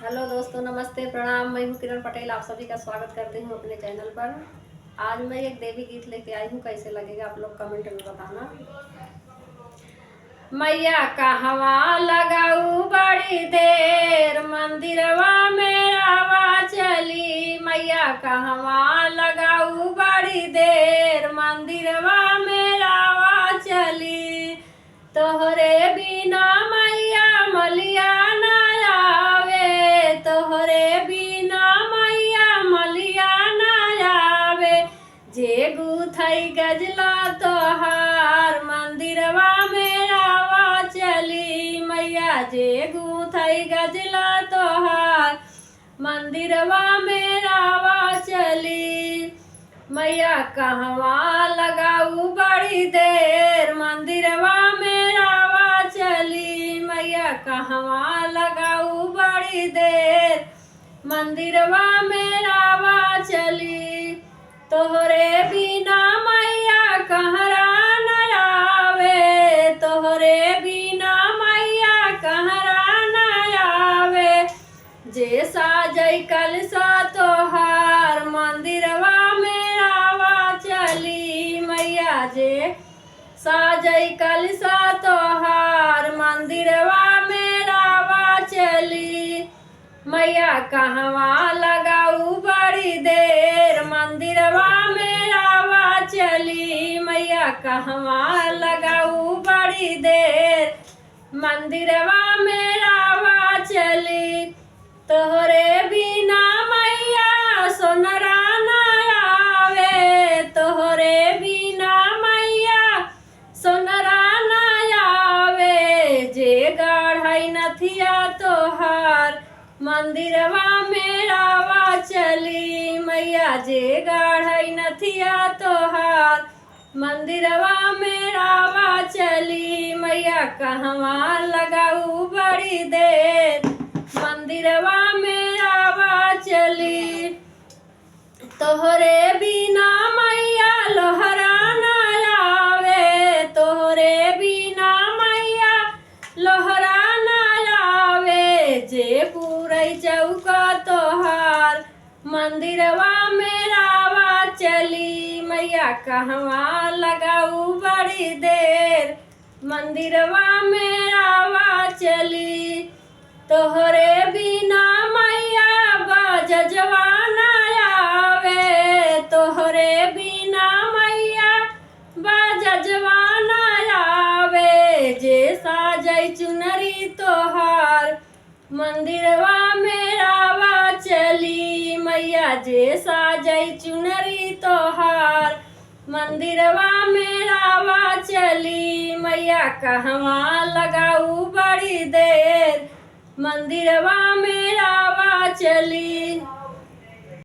Hello दोस्तों, नमस्ते, प्रणाम। मैं हूँ किरण पटेल, आप सभी का स्वागत करती हूँ अपने चैनल पर। आज मैं एक देवी गीत लेके आई हूँ, कैसे लगेगा आप लोग कमेंट में बताना। मैया कहवा लगाऊ बड़ी देर, मंदिरवा मेरावा चली। मैया कहवा लगाऊ बड़ी देर, मंदिरवा मेरावा चली। तोहरे बिना मैया मलिया ना आवे, तोहरे बिना मैया मलिया ना आवे। जे गुथई गजला तोहार, मंदिरवा मेरावा चली। मैया जे गुथई गजला तोहार, मंदिरवा मेरावा चली। मैया कहवा लगाऊ बड़ी देर, मंदिरवा मेरावा चली। मैया कहवा लगाऊ बड़ी देर, मंदिरवा मेरावा चली। तोहरे बिना मैया कहरा न आवे, तोहरे बिना मैया कहरा न आवे। जे साजै कलसा तोहार, मंदिरवा मेरावा चली। मैया जे साजै कलसा तोहार, मंदिरवा मेरावा चली। मैया कहवा लगाऊ बड़ी देर, मंदिरवा मेरावा चली। मैया कहवा लगाऊ बड़ी देर, मंदिरवा मेरावा चली। तोहरे बिना मैया सोनरा ना आवे, तोहरे बिना मैया सोनरा ना आवे। जे गढ़ई नथिया तोहार, मंदिरवा मेरावा चली। मैया जे गढ़ई नथिया तोहार, मंदिरवा मेरावा चली। मैया कहवा लगाऊ बड़ी देर, मंदिरवा मेरावा चली। तोहरे बिना मैया लोहरा ना आवे, तोहरे बिना मैया लोहरा ना आवे। जे पूरई चौका तोहार, मंदिरवा मेरावा चली। मैया कहवा लगाऊ बड़ी देर, मंदिरवा मेरावा चली। तोहरे बिना मैया बजजवा ना आवे, तोहरे बिना मैया बजजवा ना आवे। जे साजै चुनरी तोहार, मंदिरवा मेरावा चली। मैया जे साजै चुनरी तोहार, मंदिरवा मेरावा चली। मैया कहवा लगाऊ बड़ी देर, मंदिरवा मेरावा चली।